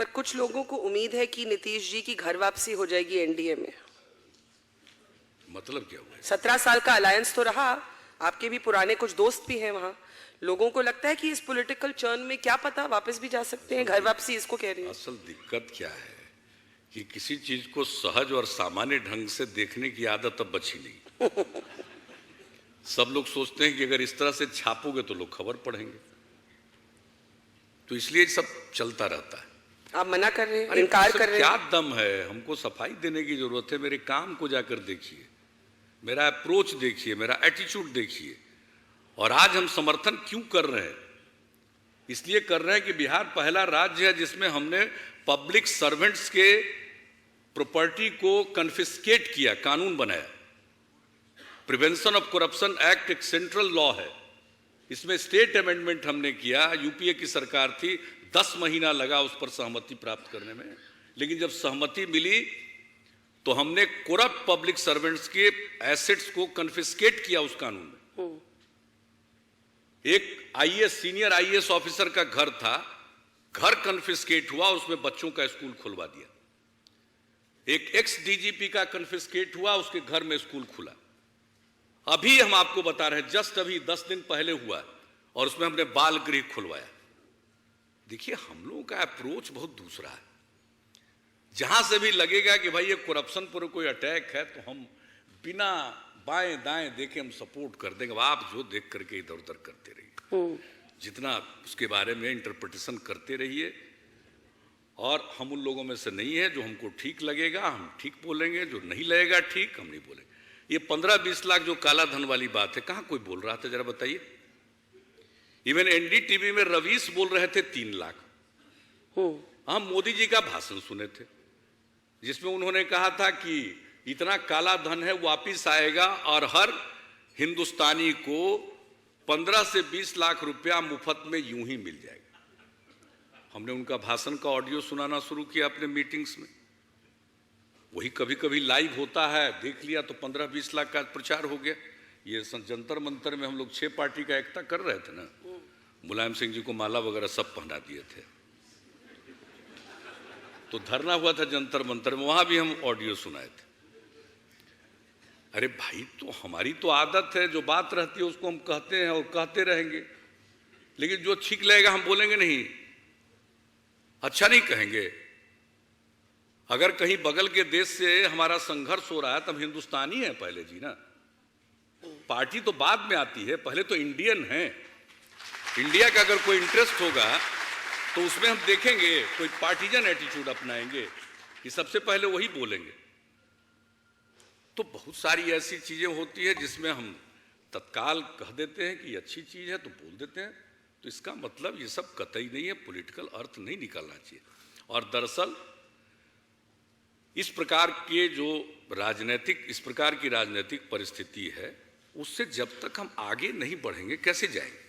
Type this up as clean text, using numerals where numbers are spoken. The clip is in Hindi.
पर कुछ लोगों को उम्मीद है कि नीतीश जी की घर वापसी हो जाएगी एनडीए में। मतलब क्या हुआ? 17 साल का अलायंस तो रहा, आपके भी पुराने कुछ दोस्त भी हैं वहां। लोगों को लगता है कि इस पॉलिटिकल चर्न में क्या पता वापस भी जा सकते हैं। घर वापसी इसको कह रही है। असल दिक्कत क्या है कि किसी चीज को सहज और सामान्य ढंग से देखने की आदत अब बची नहीं। सब लोग सोचते हैं कि अगर इस तरह से छापोगे तो लोग खबर पढ़ेंगे, तो इसलिए सब चलता रहता है। आप मना कर रहे हैं, इनकार कर रहे हैं। क्या दम है? हमको सफाई देने की जरूरत है। मेरे काम को जाकर देखिए, मेरा अप्रोच देखिए, मेरा एटीट्यूड देखिए। और आज हम समर्थन क्यों कर रहे हैं? इसलिए कर रहे हैं कि बिहार पहला राज्य है जिसमें हमने पब्लिक सर्वेंट्स के प्रॉपर्टी को कन्फिस्केट किया, कानून बनाया। प्रिवेंशन ऑफ करप्शन एक्ट एक सेंट्रल लॉ है, इसमें स्टेट अमेंडमेंट हमने किया। यूपीए की सरकार थी, 10 महीना लगा उस पर सहमति प्राप्त करने में, लेकिन जब सहमति मिली तो हमने करप्ट पब्लिक सर्वेंट्स के एसेट्स को कन्फिस्केट किया उस कानून में। एक आईएएस, सीनियर आईएएस ऑफिसर का घर था, घर कन्फिस्केट हुआ, उसमें बच्चों का स्कूल खुलवा दिया। एक एक्स डीजीपी का कन्फिस्केट हुआ, उसके घर में स्कूल खुला। अभी हम आपको बता रहे हैं, जस्ट अभी 10 दिन पहले हुआ, और उसमें हमने बाल गृह खुलवाया। देखिए, हम लोगों का अप्रोच बहुत दूसरा है। जहां से भी लगेगा कि भाई ये करप्शन पर कोई अटैक है, तो हम बिना बाएं दाएं देखे हम सपोर्ट कर देंगे। आप जो देख करके इधर उधर करते रहिए, जितना उसके बारे में इंटरप्रिटेशन करते रहिए। और हम उन लोगों में से नहीं है, जो हमको ठीक लगेगा हम ठीक बोलेंगे, जो नहीं लगेगा ठीक हम नहीं बोलेंगे। ये 15-20 लाख जो काला धन वाली बात है, कहां कोई बोल रहा था? जरा बताइए। इवन एनडीटीवी में रवीश बोल रहे थे 3 लाख। हम मोदी जी का भाषण सुने थे, जिसमें उन्होंने कहा था कि इतना काला धन है वापिस आएगा और हर हिंदुस्तानी को 15 से 20 लाख रुपया मुफ्त में यूं ही मिल जाएगा। हमने उनका भाषण का ऑडियो सुनाना शुरू किया अपने मीटिंग्स में। वही कभी कभी लाइव होता है, देख लिया तो 15-20 लाख का प्रचार हो गया। ये जंतर मंतर में हम लोग 6 पार्टी का एकता कर रहे थे ना, मुलायम सिंह जी को माला वगैरह सब पहना दिए थे, तो धरना हुआ था जंतर मंतर में, वहां भी हम ऑडियो सुनाए थे। अरे भाई, तो हमारी तो आदत है, जो बात रहती है उसको हम कहते हैं और कहते रहेंगे, लेकिन जो ठीक लगेगा हम बोलेंगे नहीं, अच्छा नहीं कहेंगे। अगर कहीं बगल के देश से हमारा संघर्ष हो रहा है, तब हिंदुस्तानी है पहले जी ना, पार्टी तो बाद में आती है, पहले तो इंडियन है। इंडिया का अगर कोई इंटरेस्ट होगा तो उसमें हम देखेंगे कोई पार्टीजन एटीट्यूड अपनाएंगे कि सबसे पहले वही बोलेंगे। तो बहुत सारी ऐसी चीजें होती है जिसमें हम तत्काल कह देते हैं कि अच्छी चीज है तो बोल देते हैं, तो इसका मतलब ये सब कतई नहीं है, पॉलिटिकल अर्थ नहीं निकालना चाहिए। और दरअसल इस प्रकार की राजनीतिक परिस्थिति है, उससे जब तक हम आगे नहीं बढ़ेंगे कैसे जाएंगे?